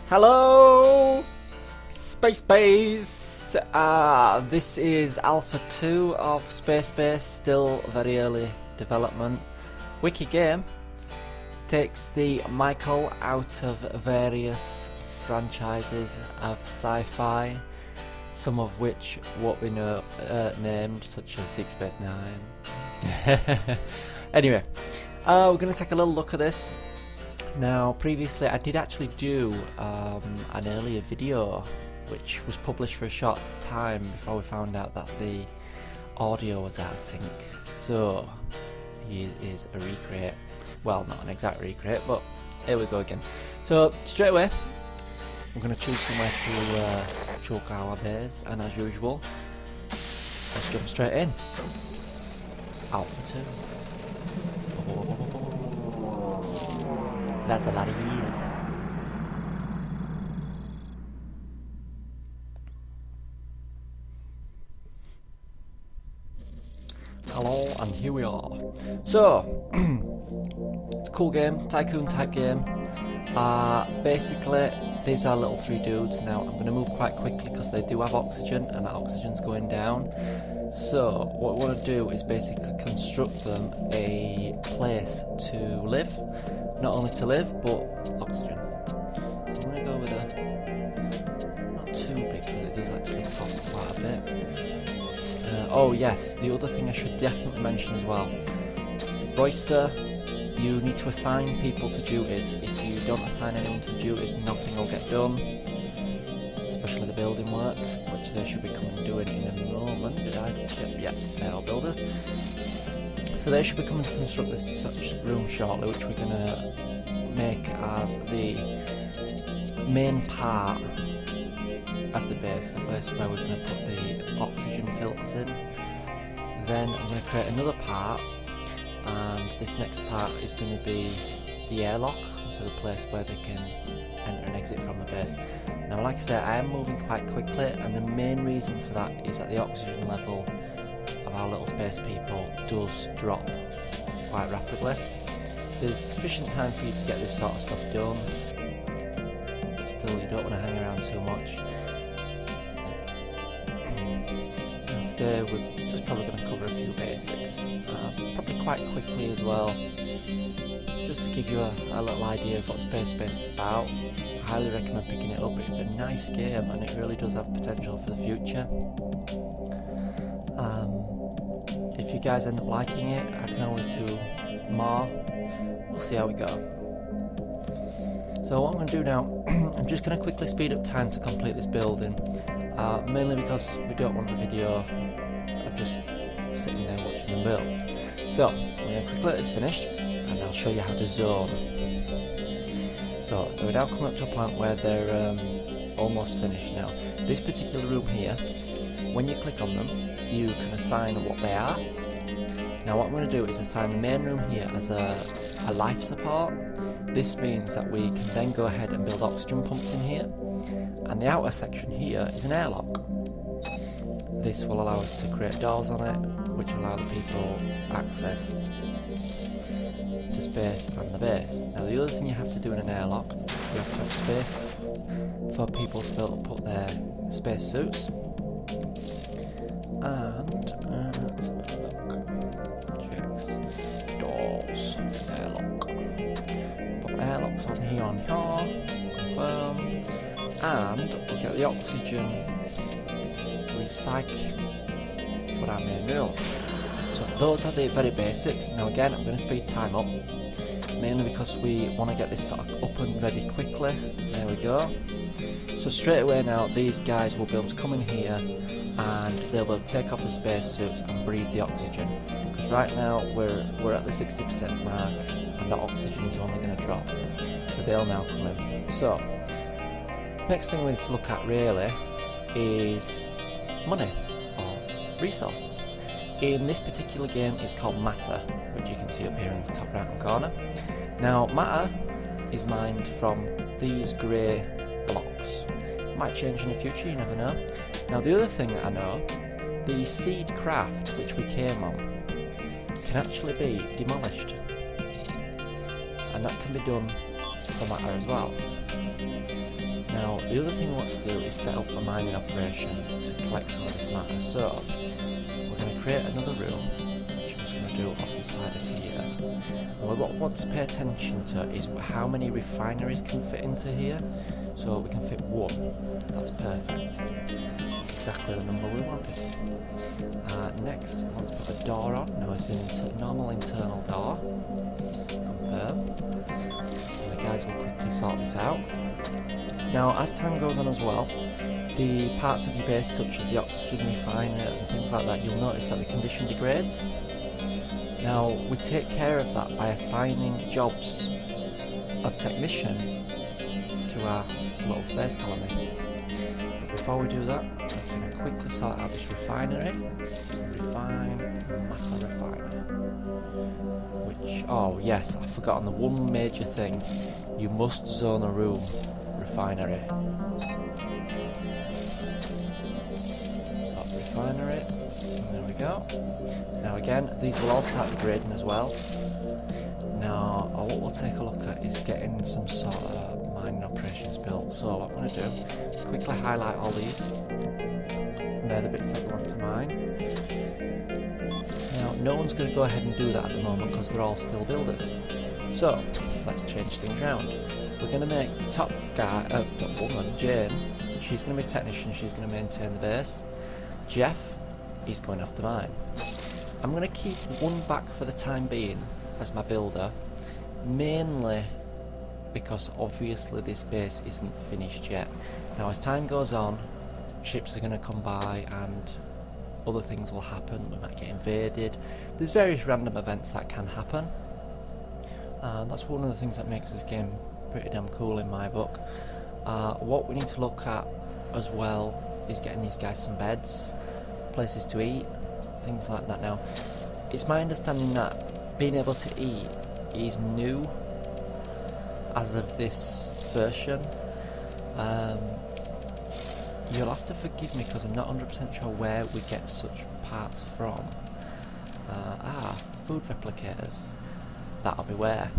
Hello, SpaceBase. This is Alpha 2 of SpaceBase, still very early development. Wiki game takes the Michael out of various franchises of sci-fi, some of which won't be named, such as Deep Space Nine. Anyway, we're going to take a little look at this. Now, previously I did actually do an earlier video which was published for a short time before we found out that the audio was out of sync. So, here is a recreate. Well, not an exact recreate, but here we go again. So, straight away, we're going to choose somewhere to choke our base, and as usual, let's jump straight in. Alpha 2. That's a lot of years. Hello, and here we are. So, it's a cool game, tycoon type game. Basically, these are little three dudes. Now, I'm going to move quite quickly because they do have oxygen, and that oxygen's going down. So, what we want to do is basically construct them a place to live. Not only to live, but oxygen. So I'm going to go with a... not too big, because it does actually cost quite a bit. Oh yes, the other thing I should definitely mention as well. Royster, you need to assign people to duties. If you don't assign anyone to duties, nothing will get done. Especially the building work, which they should be coming doing in a moment. Did I? Yeah, they're all builders. So they should be coming to construct this room shortly, which we're going to make as the main part of the base, the place where we're going to put the oxygen filters in. Then I'm going to create another part, and this next part is going to be the airlock, so the place where they can enter and exit from the base. Now, like I said, I am moving quite quickly, and the main reason for that is that the oxygen level of our little space people does drop quite rapidly. There's sufficient time for you to get this sort of stuff done, but still you don't want to hang around too much. And today we're just probably going to cover a few basics, probably quite quickly as well, just to give you a little idea of what SpaceBase is about. I highly recommend picking it up. It's a nice game and it really does have potential for the future. If you guys end up liking it, I can always do more. We'll see how we go. So what I'm going to do now, I'm just going to quickly speed up time to complete this building, mainly because we don't want a video of just sitting there watching them build. So I'm going to quickly let this finished, and I'll show you how to zone. So they're now coming up to a point where they're almost finished now. This particular room here, when you click on them, you can assign what they are. Now what I'm going to do is assign the main room here as a life support. This means that we can then go ahead and build oxygen pumps in here, and the outer section here is an airlock. This will allow us to create doors on it, which allow the people access to space and the base. Now the other thing you have to do in an airlock, you have to have space for people to be able to put their space suits. And let's have a look. Checks. Doors. Airlock. Put airlocks on here, confirm. And we'll get the oxygen recyc for our main room. So those are the very basics. Now again, I'm going to speed time up, mainly because we want to get this sort of up and ready quickly. There we go. So straight away now, these guys will be able to come in here and they'll be able to take off the spacesuits and breathe the oxygen. Because right now we're at the 60% mark, and the oxygen is only going to drop. So they'll now come in. So next thing we need to look at really is money or resources. In this particular game, it's called matter, which you can see up here in the top right hand corner. Now matter is mined from these grey blocks. Might change in the future, you never know. Now the other thing I know, the seed craft which we came on can actually be demolished, and that can be done for matter as well. the other thing we want to do is set up a mining operation to collect some of this matter. So we're going to create another room, which I'm just going to do off the side of here. And what we want to pay attention to is how many refineries can fit into here. So we can fit one. That's perfect. That's exactly the number we wanted. Next, we want to put a door on. Now it's a normal internal door. Confirm. And the guys will quickly sort this out. Now, as time goes on as well, the parts of your base, such as the oxygen refiner and things like that, you'll notice that the condition degrades. Now, we take care of that by assigning jobs of technician to our little space colony. But before we do that, we're going to quickly sort out this refinery. Refine matter refiner. Which, oh yes, I've forgotten the one major thing. You must zone a room refinery. So refinery, there we go. Now again, these will all start degrading as well. Now, what we'll take a look at is getting some sort of mining operations built. So what I'm going to do, quickly highlight all these. And they're the bits that we want to mine. Now, no one's going to go ahead and do that at the moment because they're all still builders. So, let's change things around. We're going to make the top woman, Jane, she's going to be a technician, she's going to maintain the base. Jeff, he's going after mine. I'm going to keep one back for the time being as my builder, mainly because obviously this base isn't finished yet. Now as time goes on, ships are going to come by and other things will happen. We might get invaded. There's various random events that can happen, and that's one of the things that makes this game pretty damn cool in my book. What we need to look at as well is getting these guys some beds, places to eat, things like that. Now it's my understanding that being able to eat is new as of this version. You'll have to forgive me because I'm not 100% sure where we get such parts from. Food replicators. That'll be where.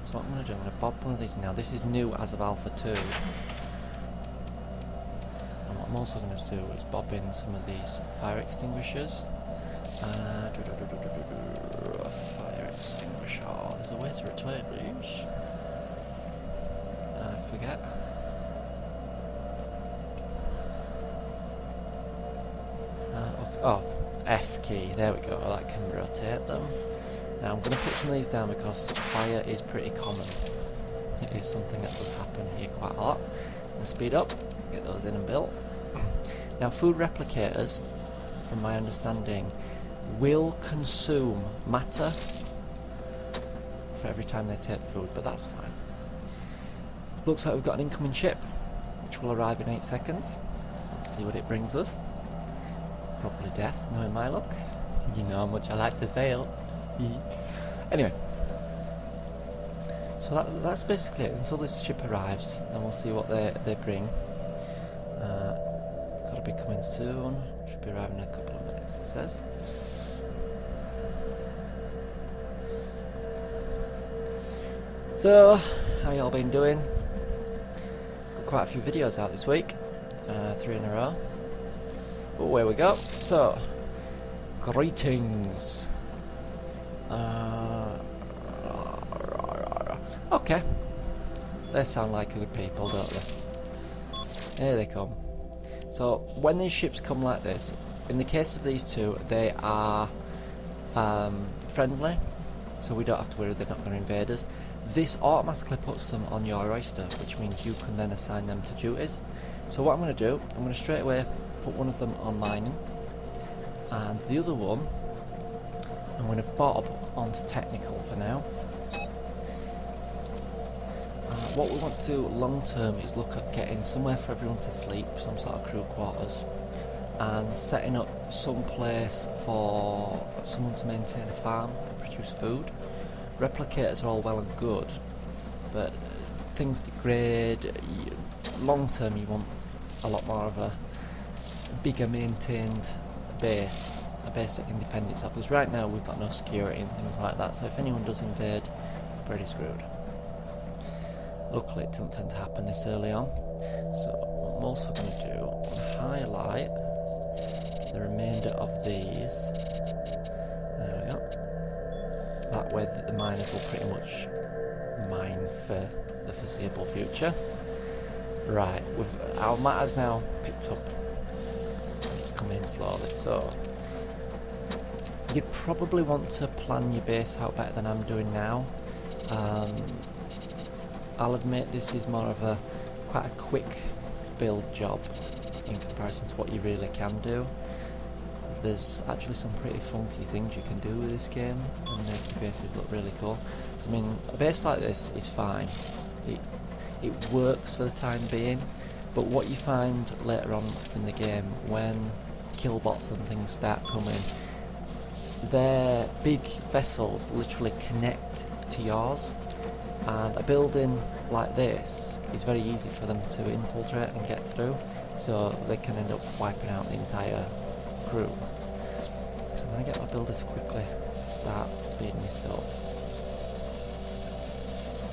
So what I'm going to do, I'm going to bob one of these now. This is new as of Alpha 2. And what I'm also going to do is bob in some of these fire extinguishers. Fire extinguisher. Oh, there's a way to rotate these. I forget. Oh, F key, there we go, that can rotate them. Now I'm going to put some of these down because fire is pretty common. It is something that does happen here quite a lot. And speed up, get those in and built. Now food replicators, from my understanding, will consume matter for every time they take food, but that's fine. Looks like we've got an incoming ship, which will arrive in 8 seconds. Let's see what it brings us. Probably death, knowing my luck. You know how much I like to fail. Anyway, so that's basically it. Until this ship arrives, then we'll see what they bring. Gotta be coming soon. Should be arriving in a couple of minutes, it says. So, how y'all been doing? Got quite a few videos out this week. 3 in a row. Oh, there we go. So, greetings. Okay. They sound like good people, don't they? Here they come. So, when these ships come like this, in the case of these two, they are friendly, so we don't have to worry they're not going to invade us. This automatically puts them on your oyster, which means you can then assign them to duties. So what I'm going to do, I'm going to straight away put one of them on mining, and the other one I'm going to bob onto technical for now. What we want to do long term is look at getting somewhere for everyone to sleep, some sort of crew quarters, and setting up some place for someone to maintain a farm and produce food. Replicators are all well and good, but things degrade. Long term you want a lot more of a bigger maintained base, a base that can defend itself, because right now we've got no security and things like that, so if anyone does invade, we're pretty screwed. Luckily it doesn't tend to happen this early on. So what I'm also going to do, I'm going to highlight the remainder of these. There we go. That way the miners will pretty much mine for the foreseeable future. Right, our matter's now picked up. It's coming in slowly, so you'd probably want to plan your base out better than I'm doing now. I'll admit this is more of a quite a quick build job in comparison to what you really can do. There's actually some pretty funky things you can do with this game and make your bases look really cool. I mean, a base like this is fine. It works for the time being, but what you find later on in the game when killbots and things start coming, their big vessels literally connect to yours, and a building like this is very easy for them to infiltrate and get through, so they can end up wiping out the entire crew. So I'm going to get my builder to quickly start speeding this up.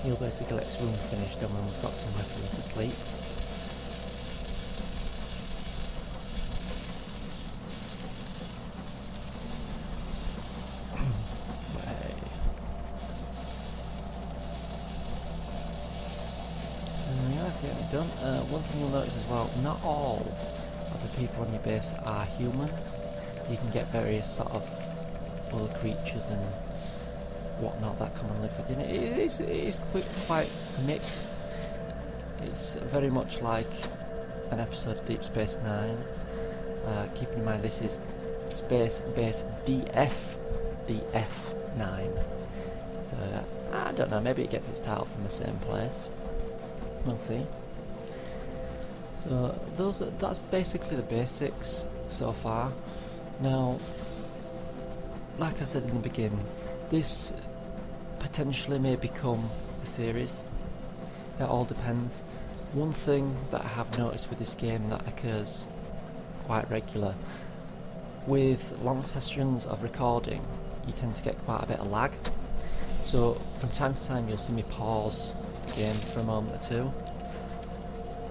He'll basically let his room finish done when we've got somewhere for him to sleep. Getting it done. One thing you'll notice as well, not all of the people on your base are humans. You can get various sort of other creatures and whatnot that come and live with you. It is quite mixed. It's very much like an episode of Deep Space Nine. Keeping in mind this is SpaceBase DF-9. So I don't know, maybe it gets its title from the same place. We'll see. So that's basically the basics so far. Now, like I said in the beginning, this potentially may become a series. It all depends. One thing that I have noticed with this game that occurs quite regular, with long sessions of recording, you tend to get quite a bit of lag. So from time to time you'll see me pause the game for a moment or two.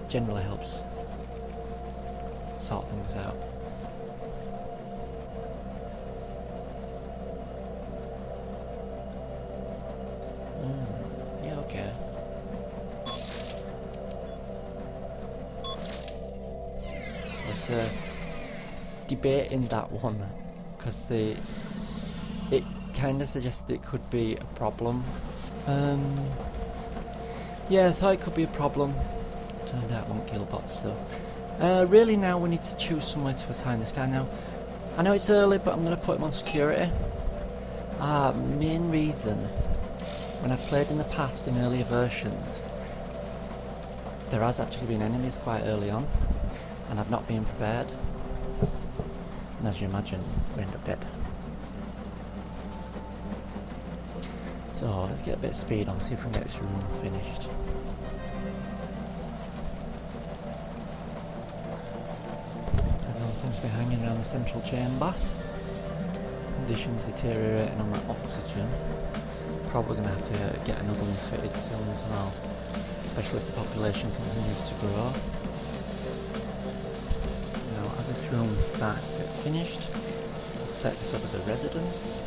Generally helps sort things out. Yeah, okay. There's debating that one, because it kind of suggests it could be a problem. Yeah, I thought it could be a problem. Turned out it won't kill bots, so. Really now we need to choose somewhere to assign this guy now. I know it's early, but I'm going to put him on security. Main reason, when I've played in the past in earlier versions, there has actually been enemies quite early on, and I've not been prepared. And as you imagine, we end up dead. So let's get a bit of speed on, see if we can get this room finished. Everyone seems to be hanging around the central chamber. Conditions deteriorating on that oxygen. Probably going to have to get another one fitted soon as well, especially if the population continues to grow. Now, as this room starts to get finished, I'll set this up as a residence.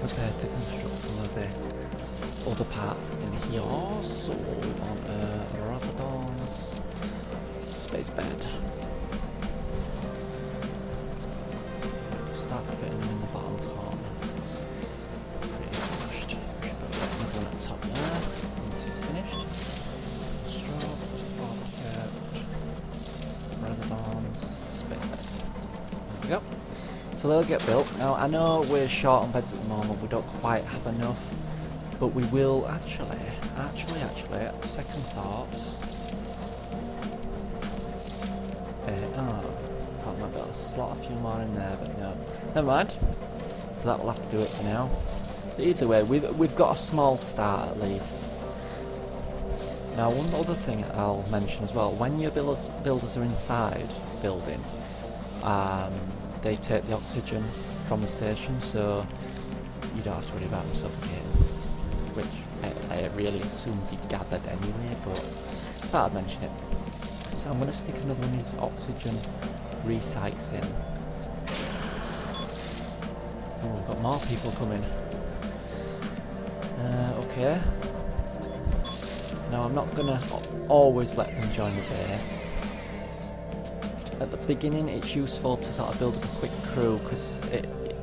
Prepared to construct some of the other parts in here. So on a residence space bed. Start fitting them in the bottom corner. It's pretty finished. Should be able to get another one at the top there. Once it's finished. Residence space bed. There we go. So they'll get built. Now I know we're short on beds at the moment, we don't quite have enough, but we will actually, second thoughts. Thought I might be able to slot a few more in there, but no. Never mind. So that will have to do it for now. But either way, we've got a small start at least. Now one other thing I'll mention as well, when your builders are inside building, they take the oxygen from the station, so you don't have to worry about them suffocating, which I I really assumed you gathered anyway, but I thought I'd mention it. So I'm going to stick another one of these oxygen recycles in. Oh, we've got more people coming. Okay. Now I'm not going to always let them join the base. At the beginning it's useful to sort of build up a quick crew, because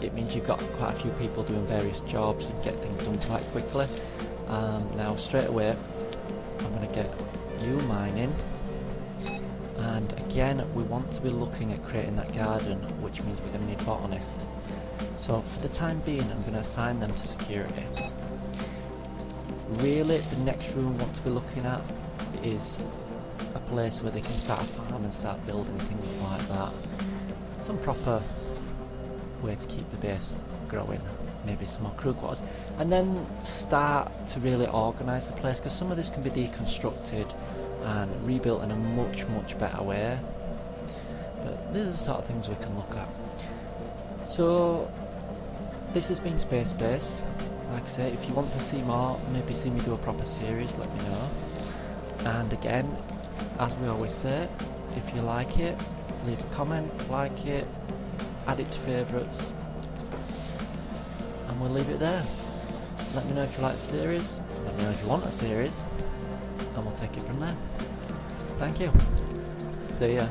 it means you've got quite a few people doing various jobs and get things done quite quickly. Now straight away I'm going to get you mining, and again we want to be looking at creating that garden, which means we're going to need botanists. So for the time being I'm going to assign them to security. Really the next room we want to be looking at is a place where they can start a farm and start building things like that. Some proper way to keep the base growing, maybe some more crew quarters, and then start to really organise the place, because some of this can be deconstructed and rebuilt in a much better way. But these are the sort of things we can look at. So this has been SpaceBase. Like I say, if you want to see more, maybe see me do a proper series, let me know. And again, as we always say, if you like it, leave a comment, like it, add it to favourites, and we'll leave it there. Let me know if you like the series, let me know if you want a series, and we'll take it from there. Thank you. See ya.